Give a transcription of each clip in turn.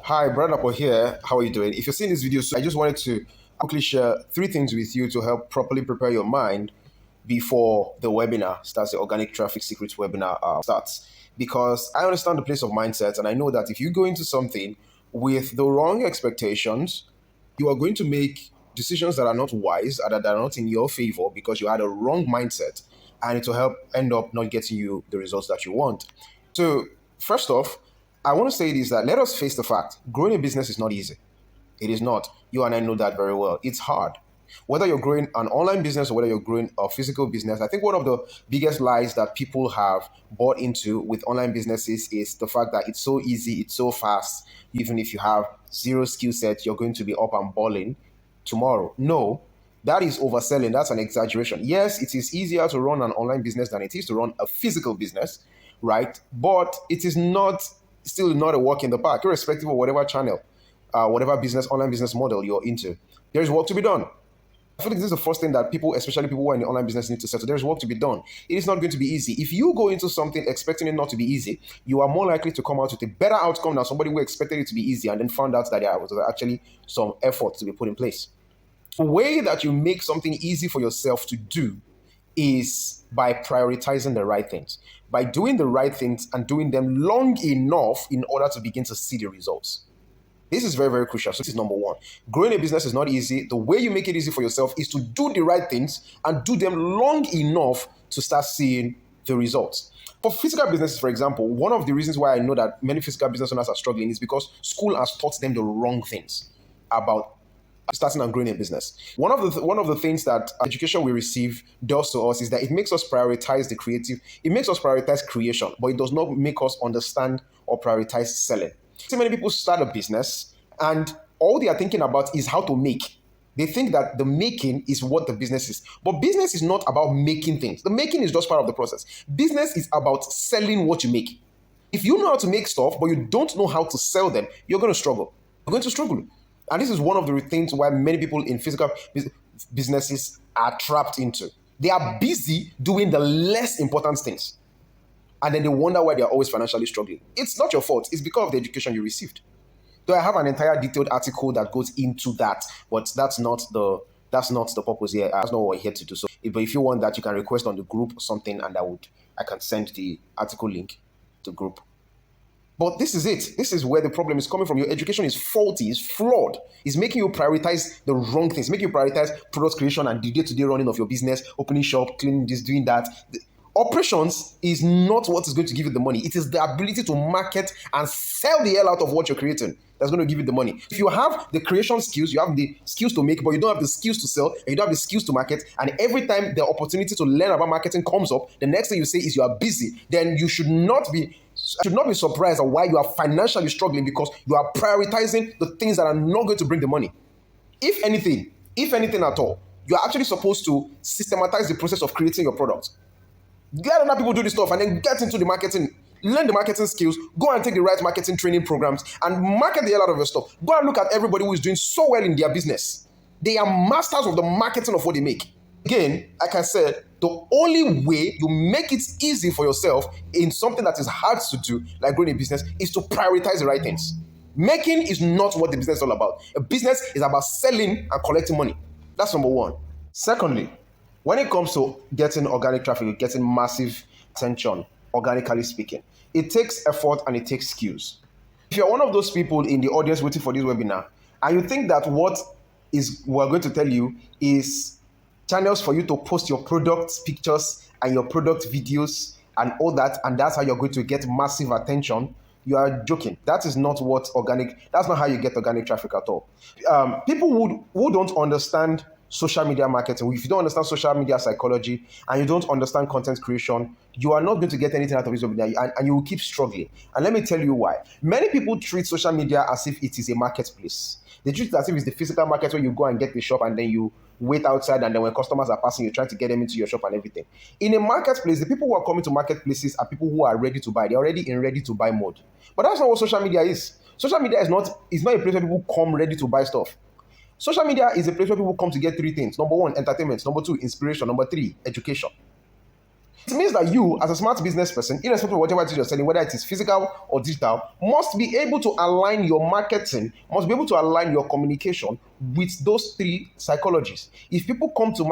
Hi, Brad Apple here. How are you doing? If you're seeing this video, I just wanted to quickly share three things with you to help properly prepare your mind before the webinar starts, the Organic Traffic Secrets webinar starts. Because I understand the place of mindset, and I know that if you go into something with the wrong expectations, you are going to make decisions that are not wise, that are not in your favor because you had a wrong mindset, and it will help end up not getting you the results that you want. So, first off, I want to say this that let us face the fact growing a business is not easy. It is not. You and I know that very well. It's hard. Whether you're growing an online business or whether you're growing a physical business, I think one of the biggest lies that people have bought into with online businesses is the fact that it's so easy, it's so fast. Even if you have zero skill set, you're going to be up and balling tomorrow. No, that is overselling. That's an exaggeration. Yes, it is easier to run an online business than it is to run a physical business, right? But it is not still not a walk in the park, irrespective of whatever channel, whatever business, online business model you're into. There's work to be done. I feel like this is the first thing that people, especially people who are in the online business, need to settle. There's work to be done. It is not going to be easy. If you go into something expecting it not to be easy, you are more likely to come out with a better outcome than somebody who expected it to be easy and then found out that there was actually some effort to be put in place. The way that you make something easy for yourself to do is by prioritizing the right things, by doing the right things and doing them long enough in order to begin to see the results. This is very, very crucial. So this is number one. Growing a business is not easy. The way you make it easy for yourself is to do the right things and do them long enough to start seeing the results. For physical businesses, for example, one of the reasons why I know that many physical business owners are struggling is because school has taught them the wrong things about starting and growing a business. One of the things that education we receive does to us is that it makes us prioritize the creative. It makes us prioritize creation, but it does not make us understand or prioritize selling. So many people start a business and all they are thinking about is how to make. They think that the making is what the business is. But business is not about making things. The making is just part of the process. Business is about selling what you make. If you know how to make stuff, but you don't know how to sell them, you're going to struggle. You're going to struggle. And this is one of the things why many people in physical businesses are trapped into. They are busy doing the less important things. And then they wonder why they're always financially struggling. It's not your fault. It's because of the education you received. Though I have an entire detailed article that goes into that, but that's not the purpose here. That's not what we're here to do. So, if you want that, you can request on the group or something, and I can send the article link to the group. But this is it. This is where the problem is coming from. Your education is faulty, it's flawed. It's making you prioritize the wrong things, making you prioritize product creation and the day-to-day running of your business, opening shop, cleaning this, doing that. Operations is not what is going to give you the money. It is the ability to market and sell the hell out of what you're creating that's going to give you the money. If you have the creation skills, you have the skills to make, but you don't have the skills to sell, and you don't have the skills to market, and every time the opportunity to learn about marketing comes up, the next thing you say is you are busy, then you should not be surprised at why you are financially struggling because you are prioritizing the things that are not going to bring the money. If anything at all, you are actually supposed to systematize the process of creating your product. Let other people do this stuff and then get into the marketing, learn the marketing skills, go and take the right marketing training programs and market the hell out of your stuff. Go and look at everybody who is doing so well in their business. They are masters of the marketing of what they make. Again, like I said, the only way you make it easy for yourself in something that is hard to do, like growing a business, is to prioritize the right things. Making is not what the business is all about. A business is about selling and collecting money. That's number one. Secondly, when it comes to getting organic traffic, getting massive attention, organically speaking, it takes effort and it takes skills. If you're one of those people in the audience waiting for this webinar, and you think that what we're going to tell you is channels for you to post your product pictures and your product videos and all that, and that's how you're going to get massive attention, you are joking. That is not that's not how you get organic traffic at all. People who don't understand social media marketing, if you don't understand social media psychology and you don't understand content creation, you are not going to get anything out of this webinar and you will keep struggling. And let me tell you why. Many people treat social media as if it is a marketplace. They treat it as if it's the physical market where you go and get the shop and then you wait outside, and then when customers are passing, you try to get them into your shop and everything. In a marketplace, the people who are coming to marketplaces are people who are ready to buy. They're already in ready to buy mode. But that's not what social media is. Social media is not a place where people come ready to buy stuff. Social media is a place where people come to get three things. Number one, entertainment. Number two, inspiration. Number three, education. It means that you, as a smart business person, irrespective of whatever it is you're selling, whether it is physical or digital, must be able to align your marketing, must be able to align your communication with those three psychologies. If people come to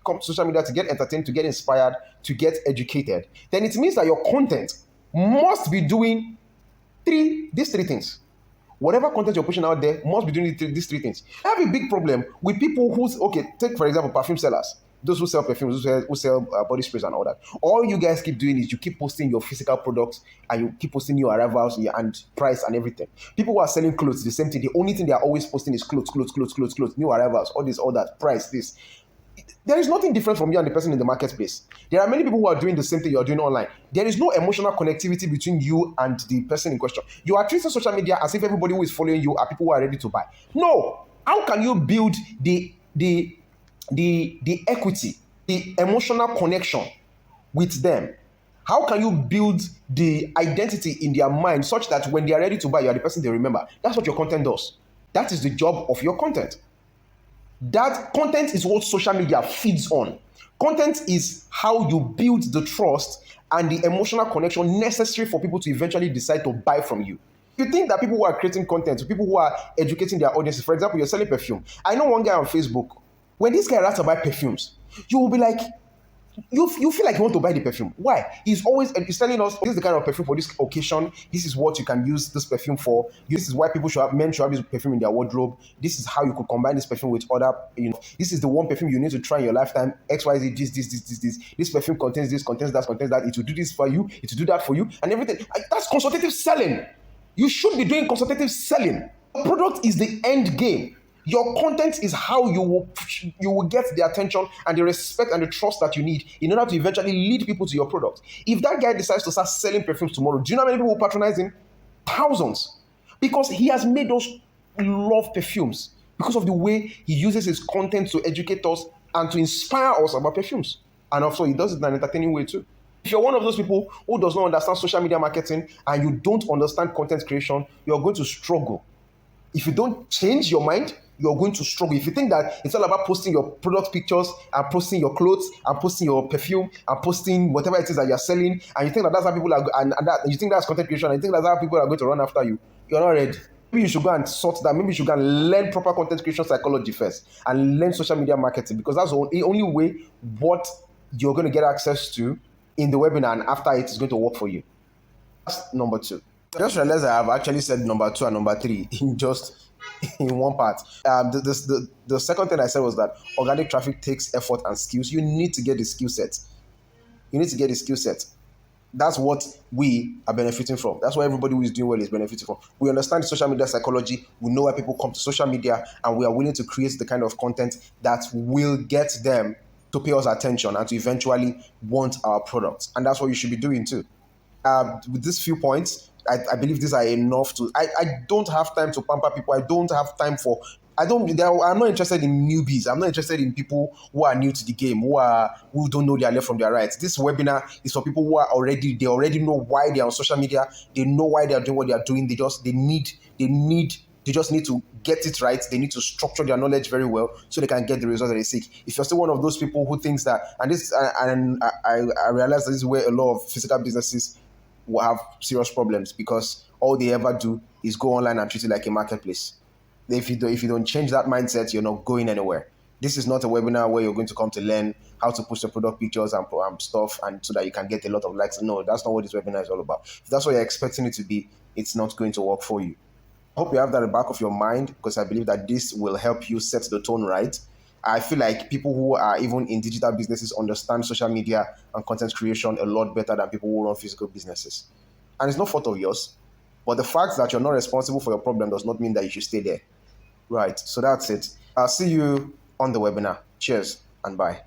come to social media to get entertained, to get inspired, to get educated, then it means that your content must be doing these three things. Whatever content you're pushing out there must be doing these three things. I have a big problem with people who's, okay, take for example, perfume sellers. Those who sell perfumes, who sell body sprays and all that. All you guys keep doing is you keep posting your physical products and you keep posting new arrivals and price and everything. People who are selling clothes, the same thing. The only thing they are always posting is clothes, new arrivals, all this, all that, price, this. There is nothing different from you and the person in the marketplace. There are many people who are doing the same thing you're doing online. There is no emotional connectivity between you and the person in question. You are treating social media as if everybody who is following you are people who are ready to buy. No. How can you build the equity, the emotional connection with them? How can you build the identity in their mind such that when they are ready to buy, you are the person they remember? That's what your content does. That is the job of your content. That content is what social media feeds on. Content is how you build the trust and the emotional connection necessary for people to eventually decide to buy from you. You think that people who are creating content, people who are educating their audiences, for example, you're selling perfume. I know one guy on Facebook, when this guy writes about perfumes, you will be like, you feel like you want to buy the perfume. Why? He's telling us this is the kind of perfume for this occasion. This is what you can use this perfume for. This is why men should have this perfume in their wardrobe. This is how you could combine this perfume with other, this is the one perfume you need to try in your lifetime. XYZ, this. This perfume contains this, contains that. It will do this for you. It will do that for you and everything. That's consultative selling. You should be doing consultative selling. The product is the end game. Your content is how you will get the attention and the respect and the trust that you need in order to eventually lead people to your product. If that guy decides to start selling perfumes tomorrow, do you know how many people will patronize him? Thousands. Because he has made us love perfumes because of the way he uses his content to educate us and to inspire us about perfumes. And also he does it in an entertaining way too. If you're one of those people who does not understand social media marketing and you don't understand content creation, you're going to struggle. If you don't change your mind, you're going to struggle. If you think that it's all about posting your product pictures and posting your clothes and posting your perfume and posting whatever it is that you're selling, and you think that that's how people are, and that you think that's content creation, and you think that's how people are going to run after you, you're not ready. Maybe you should go and sort that. Maybe you should go and learn proper content creation psychology first and learn social media marketing, because that's the only way what you're going to get access to in the webinar, and after it is going to work for you. That's number 2. I just realized I have actually said number 2 and number 3 in one part. The second thing I said was that organic traffic takes effort and skills. You need to get the skill set. That's what we are benefiting from. That's what everybody who is doing well is benefiting from. We understand social media psychology. We know why people come to social media, and we are willing to create the kind of content that will get them to pay us attention and to eventually want our products. And that's what you should be doing too. With these few points, I believe these are enough to. I don't have time to pamper people. I don't have time for. I'm not interested in newbies. I'm not interested in people who are new to the game, who don't know their left from their right. This webinar is for people who are already know why they are on social media. They know why they are doing what they are doing. They just need to get it right. They need to structure their knowledge very well so they can get the results that they seek. If you're still one of those people who thinks that, and I realize this is where a lot of physical businesses will have serious problems, because all they ever do is go online and treat it like a marketplace. If you don't change that mindset, you're not going anywhere. This is not a webinar where you're going to come to learn how to post your product pictures and stuff, and so that you can get a lot of likes. No, that's not what this webinar is all about. If that's what you're expecting it to be, it's not going to work for you. I hope you have that at the back of your mind, because I believe that this will help you set the tone right. I feel like people who are even in digital businesses understand social media and content creation a lot better than people who run physical businesses. And it's no fault of yours, but the fact that you're not responsible for your problem does not mean that you should stay there. Right, so that's it. I'll see you on the webinar. Cheers and bye.